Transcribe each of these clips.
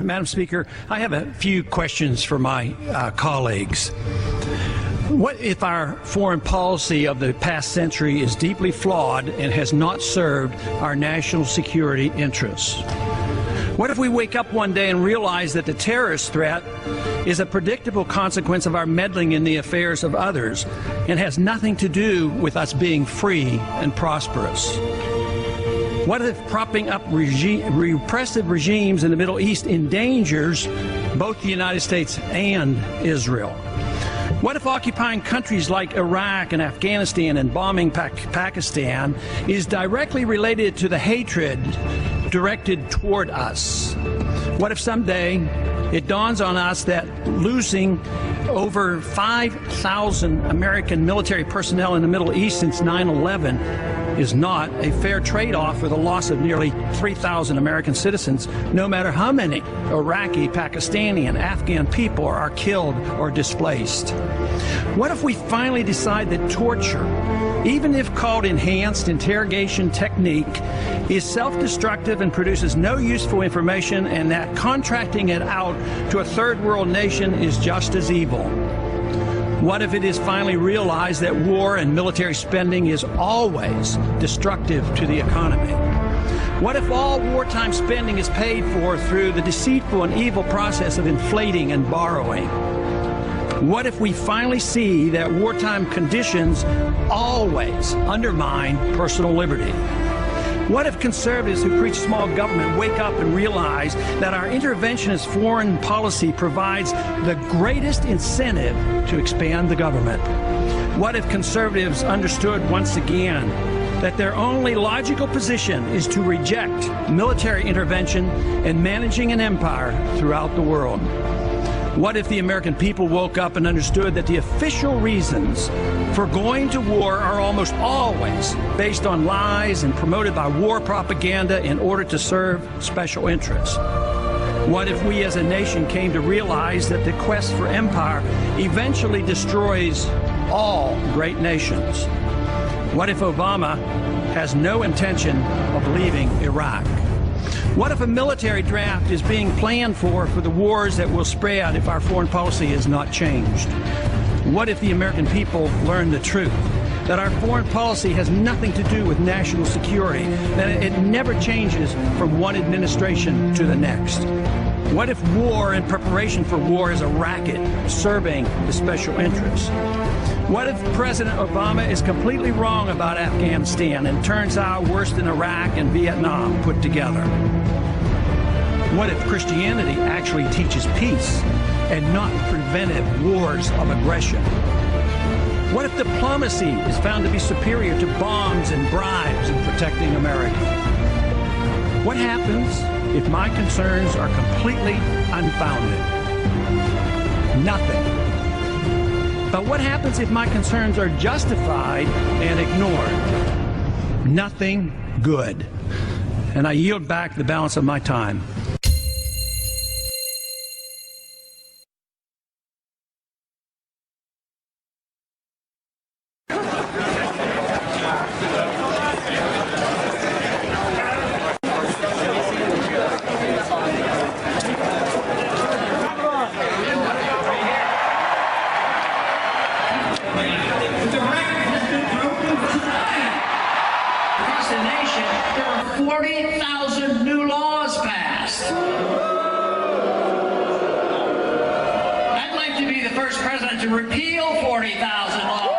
Madam Speaker, I have a few questions for my colleagues. What if our foreign policy of the past century is deeply flawed and has not served our national security interests? What if we wake up one day and realize that the terrorist threat is a predictable consequence of our meddling in the affairs of others and has nothing to do with us being free and prosperous? What if propping up repressive regimes in the Middle East endangers both the United States and Israel? What if occupying countries like Iraq and Afghanistan and bombing Pakistan is directly related to the hatred directed toward us? What if someday it dawns on us that losing over 5,000 American military personnel in the Middle East since 9/11 is not a fair trade-off for the loss of nearly 3,000 American citizens, no matter how many Iraqi, Pakistani, and Afghan people are killed or displaced? What if we finally decide that torture, even if called enhanced interrogation technique, is self-destructive and produces no useful information, and that contracting it out to a third world nation is just as evil? What if it is finally realized that war and military spending is always destructive to the economy? What if all wartime spending is paid for through the deceitful and evil process of inflating and borrowing? What if we finally see that wartime conditions always undermine personal liberty? What if conservatives who preach small government wake up and realize that our interventionist foreign policy provides the greatest incentive to expand the government? What if conservatives understood once again that their only logical position is to reject military intervention and managing an empire throughout the world? What if the American people woke up and understood that the official reasons for going to war are almost always based on lies and promoted by war propaganda in order to serve special interests? What if we as a nation came to realize that the quest for empire eventually destroys all great nations? What if Obama has no intention of leaving Iraq? What if a military draft is being planned for the wars that will spread if our foreign policy is not changed? What if the American people learn the truth, that our foreign policy has nothing to do with national security, that it never changes from one administration to the next? What if war and preparation for war is a racket serving the special interests? What if President Obama is completely wrong about Afghanistan and turns out worse than Iraq and Vietnam put together? What if Christianity actually teaches peace and not preventive wars of aggression? What if diplomacy is found to be superior to bombs and bribes in protecting America? What happens if my concerns are completely unfounded? Nothing. But what happens if my concerns are justified and ignored? Nothing good. And I yield back the balance of my time. Across the nation, there were 40,000 new laws passed. I'd like to be the first president to repeal 40,000 laws.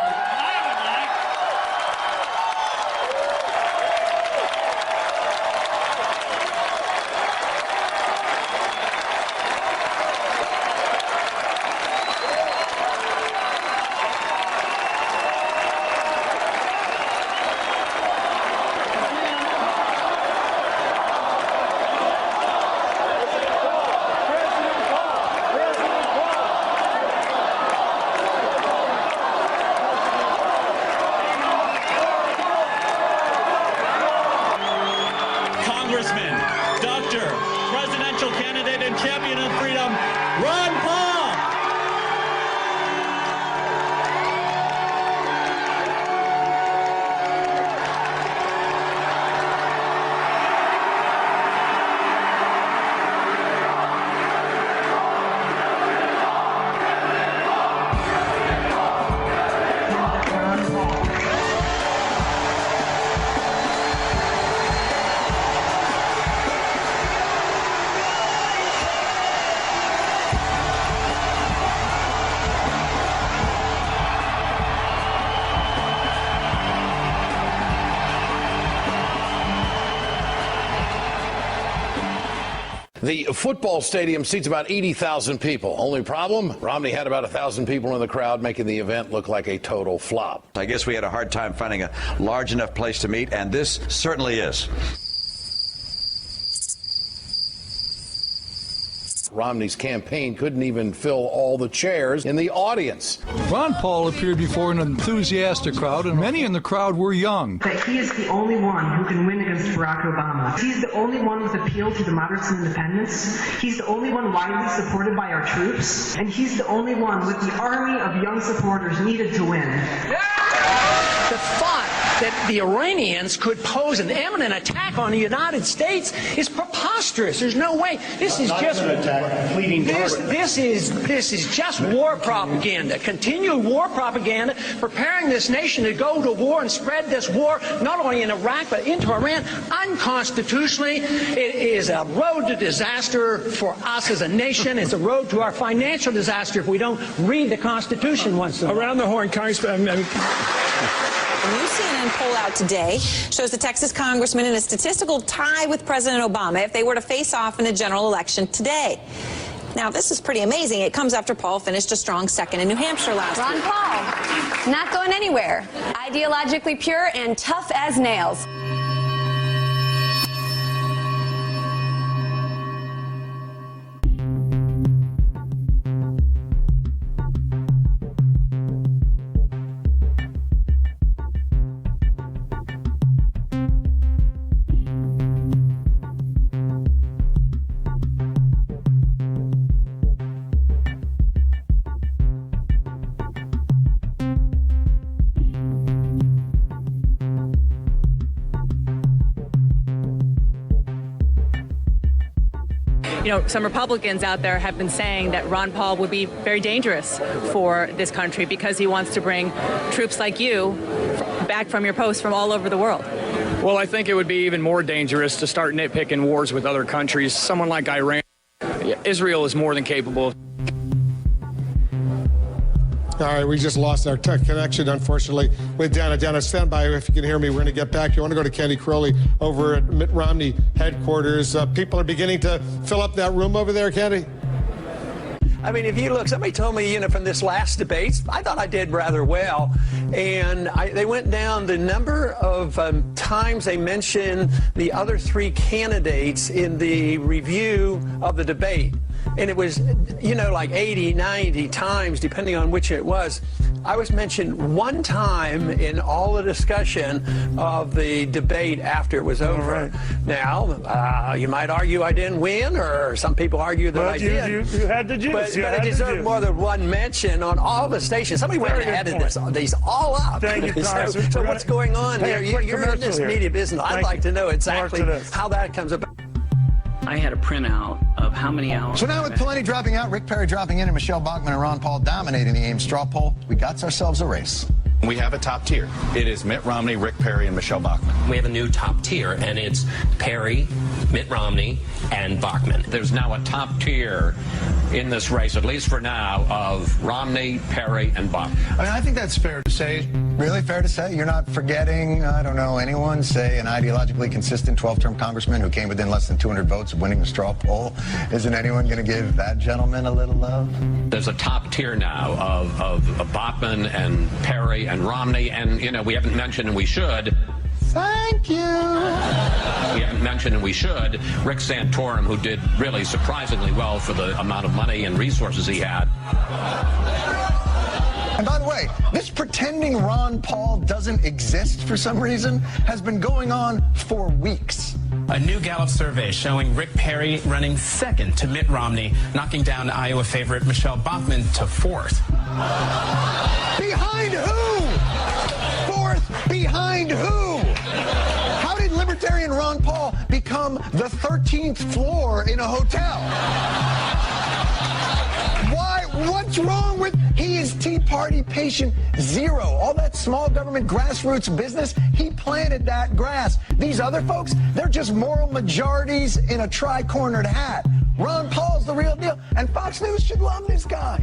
The football stadium seats about 80,000 people. Only problem, Romney had about 1,000 people in the crowd, making the event look like a total flop. I guess we had a hard time finding a large enough place to meet, and this certainly is. Romney's campaign couldn't even fill all the chairs in the audience. Ron Paul appeared before an enthusiastic crowd, and many in the crowd were young. That he is the only one who can win against Barack Obama. He's the only one with appeal to the moderates and independents. He's the only one widely supported by our troops. And he's the only one with the army of young supporters needed to win. The thought that the Iranians could pose an imminent attack on the United States is preposterous. There's no way. This is just this is just war propaganda. Continued war propaganda, preparing this nation to go to war and spread this war not only in Iraq but into Iran unconstitutionally. It is a road to disaster for us as a nation. It's a road to our financial disaster if we don't read the Constitution once in a while. Around the horn, Congressman. A new CNN poll out today shows the Texas congressman in a statistical tie with President Obama if they were to face off in the general election today. Now, this is pretty amazing. It comes after Paul finished a strong second in New Hampshire last week. Ron Paul, not going anywhere. Ideologically pure and tough as nails. You know, some Republicans out there have been saying that Ron Paul would be very dangerous for this country because he wants to bring troops like you back from your post from all over the world. Well, I think it would be even more dangerous to start nitpicking wars with other countries. Someone like Iran, Israel is more than capable. All right, we just lost our tech connection, unfortunately, with Dana. Dana, stand by if you can hear me. We're going to get back. You want to go to Candy Crowley over at Mitt Romney headquarters. People are beginning to fill up that room over there, Candy. I mean, if you look, somebody told me, from this last debate, I thought I did rather well. And they went down the number of times they mentioned the other three candidates in the review of the debate. And it was, like 80, 90 times, depending on which it was. I was mentioned one time in all the discussion of the debate after it was over. Right. Now, you might argue I didn't win, or some people argue that I did. You had the juice. But it deserved more than one mention on all the stations. Somebody went and added these all up. Thank you, Congressman. So what's going on here? You're in this media business. I'd like to know exactly how that comes about. I had a printout of how many hours. So now with Pawlenty dropping out, Rick Perry dropping in, and Michelle Bachmann and Ron Paul dominating the Ames straw poll, we got ourselves a race. We have a top tier. It is Mitt Romney, Rick Perry, and Michelle Bachmann. We have a new top tier, and it's Perry, Mitt Romney, and Bachmann. There's now a top tier in this race, at least for now, of Romney, Perry, and Bachmann. I mean, I think that's fair to say. Really fair to say? You're not forgetting, I don't know, anyone, say, an ideologically consistent 12-term congressman who came within less than 200 votes of winning the straw poll? Isn't anyone going to give that gentleman a little love? There's a top tier now of Bachmann and Perry and Romney, and, we haven't mentioned, and we should. Thank you. We haven't mentioned, and we should, Rick Santorum, who did really surprisingly well for the amount of money and resources he had. And by the way, this pretending Ron Paul doesn't exist for some reason has been going on for weeks. A new Gallup survey showing Rick Perry running second to Mitt Romney, knocking down Iowa favorite Michelle Bachmann to fourth. Behind who? Fourth behind who? How did Libertarian Ron Paul become the 13th floor in a hotel? Why? What's wrong with... He is Tea Party patient zero. All that small government grassroots business, he planted that grass. These other folks, they're just moral majorities in a tri-cornered hat. Ron Paul's the real deal, and Fox News should love this guy.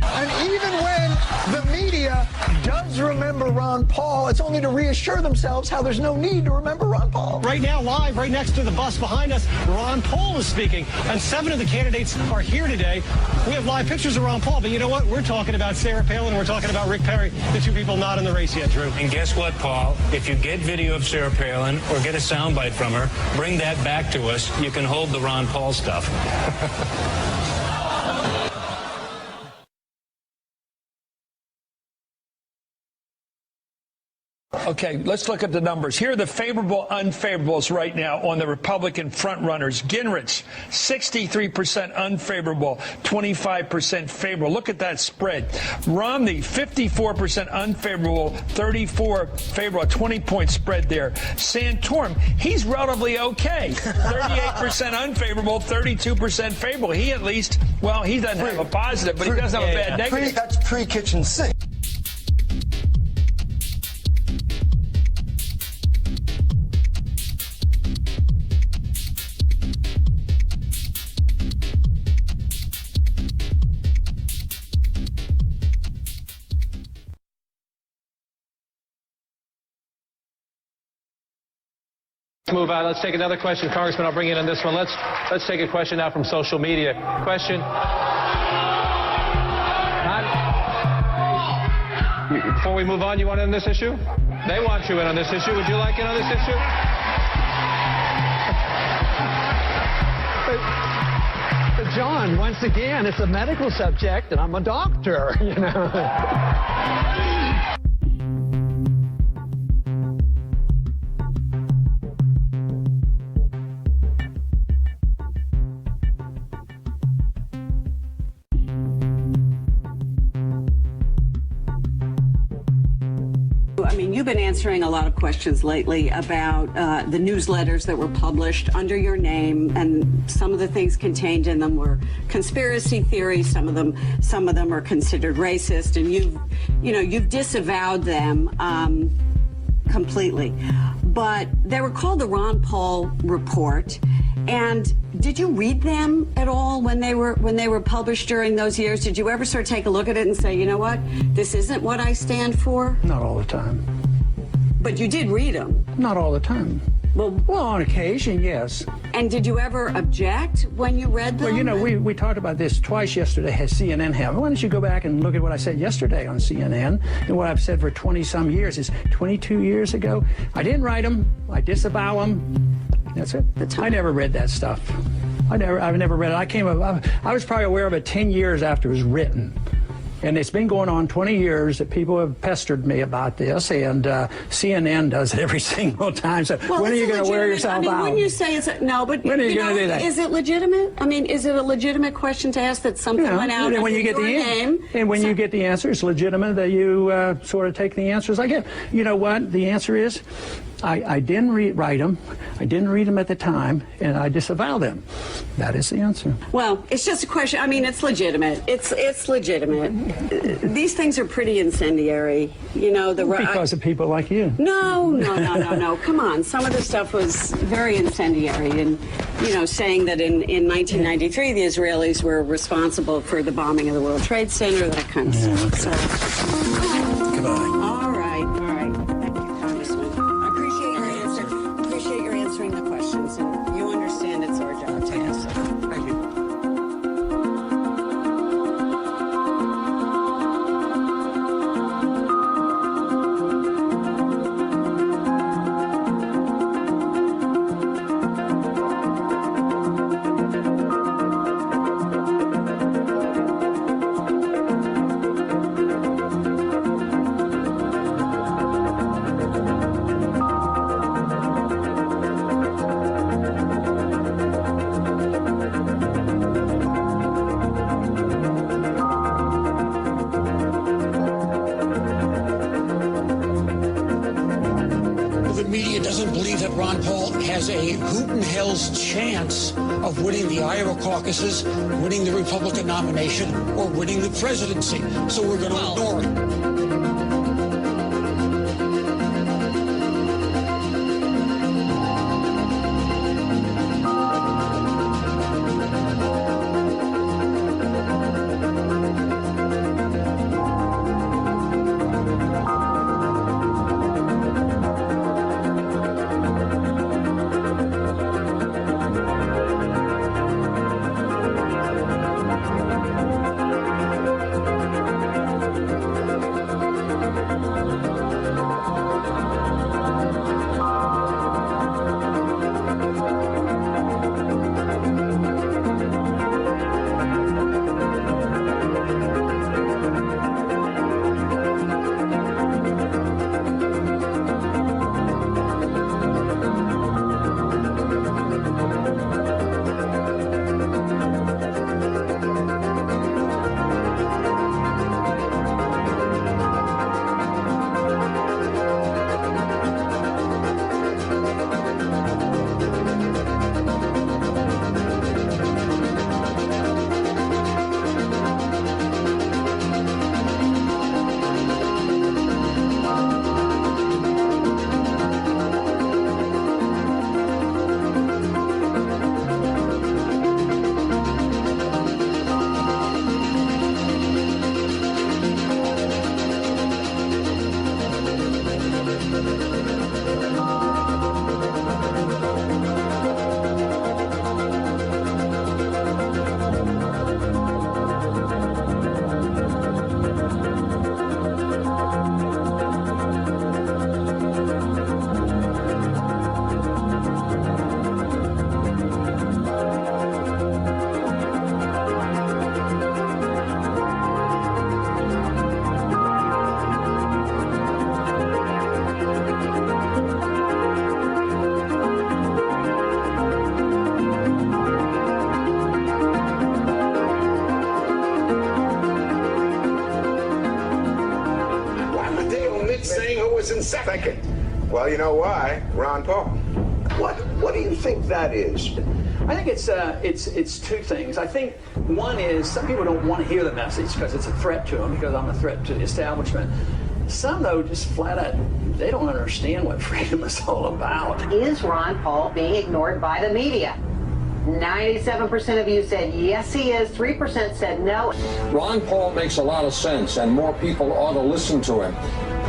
And even when The media does remember Ron Paul. It's only to reassure themselves how there's no need to remember Ron Paul. Right now, live, right next to the bus behind us, Ron Paul is speaking, and 7 of the candidates are here today. We have live pictures of Ron Paul, but you know what? We're talking about Sarah Palin, and we're talking about Rick Perry, the 2 people not in the race yet, Drew. And guess what, Paul? If you get video of Sarah Palin or get a soundbite from her, bring that back to us. You can hold the Ron Paul stuff. Okay, let's look at the numbers. Here are the favorable, unfavorables right now on the Republican frontrunners. Gingrich, 63% unfavorable, 25% favorable. Look at that spread. Romney, 54% unfavorable, 34 favorable, a 20-point spread there. Santorum, he's relatively okay. 38% unfavorable, 32% favorable. He at least, well, he doesn't have a positive, but he doesn't have a bad negative. That's pre-kitchen sink. Move on. Let's take another question. Congressman, I'll bring you in on this one. Let's take a question now from social media. Question. Before we move on, you want in on this issue? They want you in on this issue. Would you like in on this issue? But John, once again, it's a medical subject, and I'm a doctor, you know. I mean, you've been answering a lot of questions lately about the newsletters that were published under your name, and some of the things contained in them were conspiracy theories. Some of them are considered racist, and you've disavowed them completely. But they were called the Ron Paul Report. And did you read them at all when they were published during those years? Did you ever sort of take a look at it and say, you know what, this isn't what I stand for? Not all the time. But you did read them? Not all the time. Well, on occasion, yes. And did you ever object when you read them? Well, you know, we talked about this twice yesterday at CNN. Why don't you go back and look at what I said yesterday on CNN and what I've said for 20-some years. It's 22 years ago. I didn't write them. I disavow them. That's it. I never read that stuff. I've never read it. I was probably aware of it 10 years after it was written. And it's been going on 20 years that people have pestered me about this, and CNN does it every single time. So when are you going to wear yourself out? Wouldn't you say it's no? But when are you going to do that? Is it legitimate? I mean, is it a legitimate question to ask that something went out under your name? And when you get the answer, it's legitimate that you sort of take the answers I get. You know what? The answer is, I didn't write them. I didn't read them at the time, and I disavow them. That is the answer. Well, it's just a question. I mean, it's legitimate. It's legitimate. These things are pretty incendiary. You know, because of people like you. No. Come on. Some of the stuff was very incendiary, and saying that in 1993 the Israelis were responsible for the bombing of the World Trade Center, that kind of stuff. So. Goodbye. All right. Thank you, Congressman. I appreciate your answering the questions, and you understand it's our job to answer. Thank you. Ron Paul has a hoot and hell's chance of winning the Iowa caucuses, winning the Republican nomination, or winning the presidency. So we're going to ignore it. He's saying who was in second. Well, you know why? Ron Paul. What do you think that is? I think it's two things. I think one is some people don't want to hear the message because it's a threat to them, because I'm a threat to the establishment. Some, though, just flat out, they don't understand what freedom is all about. Is Ron Paul being ignored by the media? 97% of you said yes, he is. 3% said no. Ron Paul makes a lot of sense, and more people ought to listen to him.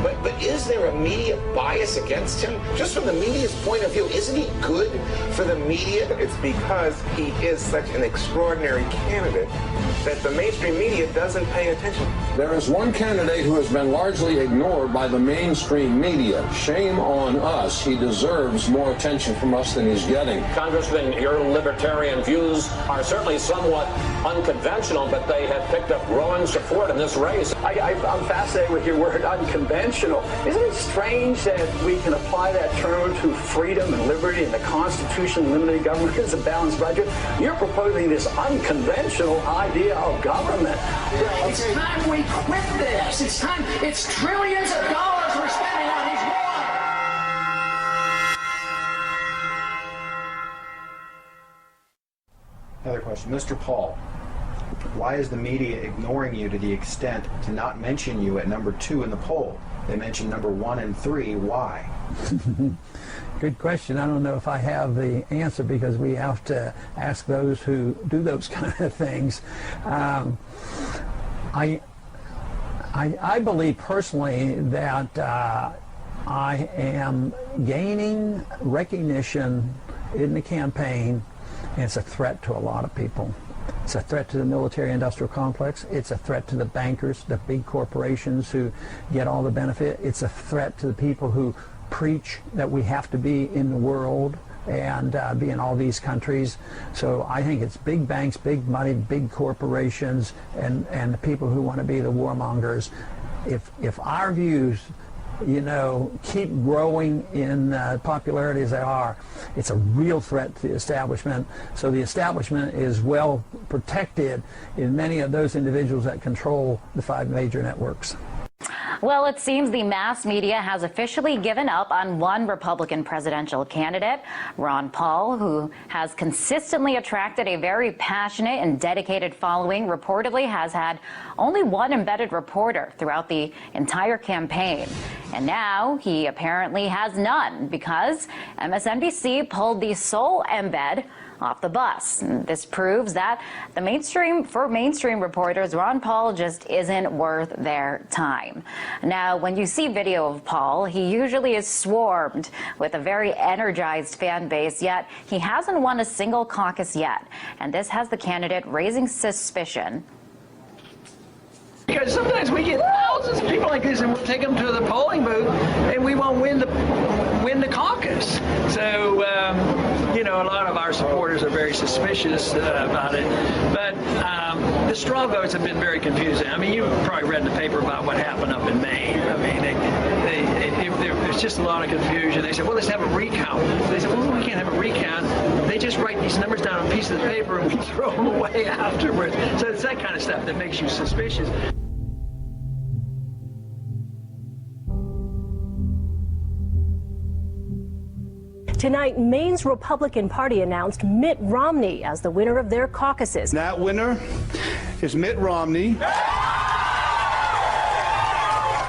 But is there a media bias against him? Just from the media's point of view, isn't he good for the media? It's because he is such an extraordinary candidate that the mainstream media doesn't pay attention. There is one candidate who has been largely ignored by the mainstream media. Shame on us. He deserves more attention from us than he's getting. Congressman, your libertarian views are certainly somewhat unconventional, but they have picked up growing support in this race. I'm fascinated with your word unconventional. Isn't it strange that we can apply that term to freedom and liberty and the Constitution, limited government is a balanced budget? You're proposing this unconventional idea of government. It's time we quit this. It's time. It's trillions of dollars we're spending on these wars. Another question. Mr. Paul, why is the media ignoring you to the extent to not mention you at number 2 in the poll? They mentioned number 1 and 3. Why? Good question. I don't know if I have the answer, because we have to ask those who do those kind of things. I believe personally that I am gaining recognition in the campaign, and it's a threat to a lot of people. It's a threat to the military-industrial complex. It's a threat to the bankers, the big corporations who get all the benefit. It's a threat to the people who preach that we have to be in the world and be in all these countries. So I think it's big banks, big money, big corporations, and the people who want to be the warmongers. If our views, you know, keep growing in popularity as they are, it's a real threat to the establishment. So the establishment is well protected in many of those individuals that control the 5 major networks. Well, it seems the mass media has officially given up on one Republican presidential candidate, Ron Paul, who has consistently attracted a very passionate and dedicated following. Reportedly has had only one embedded reporter throughout the entire campaign. And now he apparently has none, because MSNBC pulled the sole embed off the bus. This proves that for mainstream reporters, Ron Paul just isn't worth their time. Now, when you see video of Paul, he usually is swarmed with a very energized fan base, yet he hasn't won a single caucus yet. And this has the candidate raising suspicion. Because sometimes we get thousands of people like this, and we'll take them to the polling booth, and we won't win the caucus. So, you know, a lot of our supporters are very suspicious about it. But the straw votes have been very confusing. I mean, you probably read in the paper about what happened up in Maine. I mean, there's just a lot of confusion. They said, well, let's have a recount. They said, well, we can't have a recount. They just write these numbers down on pieces of paper and we throw them away afterwards. So it's that kind of stuff that makes you suspicious. Tonight, Maine's Republican Party announced Mitt Romney as the winner of their caucuses. That winner is Mitt Romney.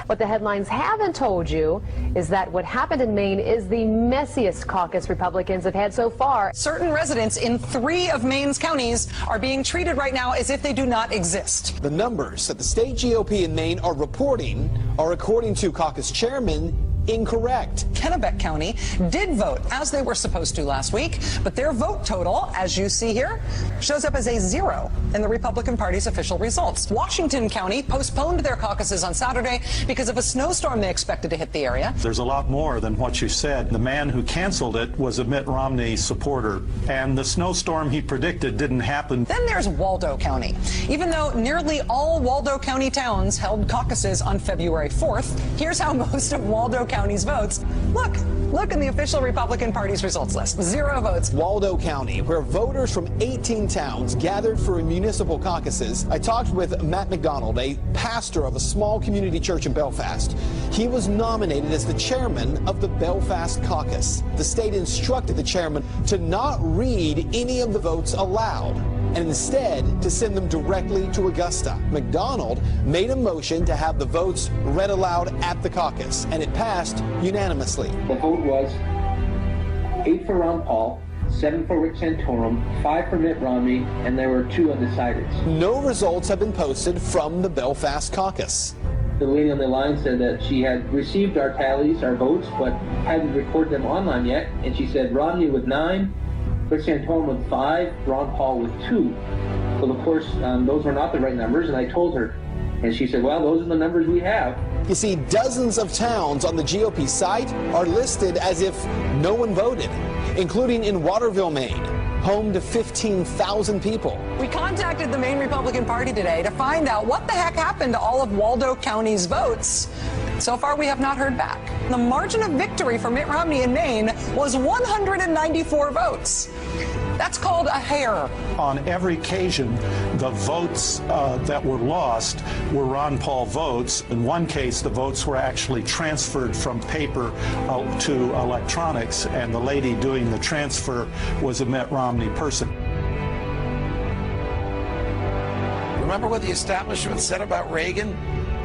What the headlines haven't told you is that what happened in Maine is the messiest caucus Republicans have had so far. Certain residents in 3 of Maine's counties are being treated right now as if they do not exist. The numbers that the state GOP in Maine are reporting are, according to caucus chairman, incorrect. Kennebec County did vote as they were supposed to last week, but their vote total, as you see here, shows up as a 0 in the Republican Party's official results. Washington County postponed their caucuses on Saturday because of a snowstorm they expected to hit the area. There's a lot more than what you said. The man who canceled it was a Mitt Romney supporter, and the snowstorm he predicted didn't happen. Then there's Waldo County. Even though nearly all Waldo County towns held caucuses on February 4th, here's how most of Waldo County County's votes. Look in the official Republican Party's results list. 0 votes. Waldo County, where voters from 18 towns gathered for municipal caucuses. I talked with Matt McDonald, a pastor of a small community church in Belfast. He was nominated as the chairman of the Belfast caucus. The state instructed the chairman to not read any of the votes aloud, and instead to send them directly to Augusta. McDonald made a motion to have the votes read aloud at the caucus, and it passed unanimously. The vote was 8 for Ron Paul, 7 for Rick Santorum, 5 for Mitt Romney, and there were 2 undecideds. No results have been posted from the Belfast caucus. The lady on the line said that she had received our tallies, our votes, but hadn't recorded them online yet, and she said Romney with 9, Rick Santorum with 5, Ron Paul with 2. Well, of course, those were not the right numbers, and I told her. And she said, well, those are the numbers we have. You see, dozens of towns on the GOP site are listed as if no one voted, including in Waterville, Maine, home to 15,000 people. We contacted the Maine Republican Party today to find out what the heck happened to all of Waldo County's votes. So far, we have not heard back. The margin of victory for Mitt Romney in Maine was 194 votes. That's called a hair. On every occasion, the votes that were lost were Ron Paul votes. In one case, the votes were actually transferred from paper to electronics, and the lady doing the transfer was a Mitt Romney person. Remember what the establishment said about Reagan?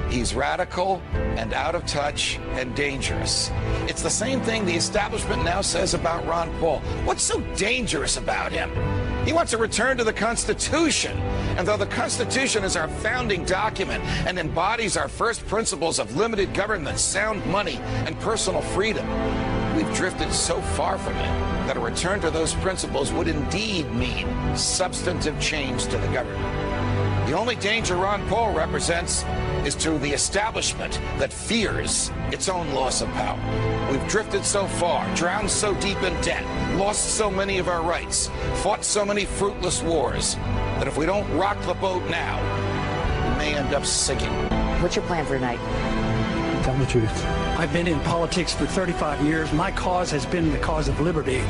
He's radical and out of touch and dangerous. It's the same thing the establishment now says about Ron Paul. What's so dangerous about him? He wants a return to the Constitution. And though the Constitution is our founding document and embodies our first principles of limited government, sound money, and personal freedom, we've drifted so far from it that a return to those principles would indeed mean substantive change to the government. The only danger Ron Paul represents is to the establishment that fears its own loss of power. We've drifted so far, drowned so deep in debt, lost so many of our rights, fought so many fruitless wars, that if we don't rock the boat now, we may end up sinking. What's your plan for tonight? Tell the truth. I've been in politics for 35 years. My cause has been the cause of liberty.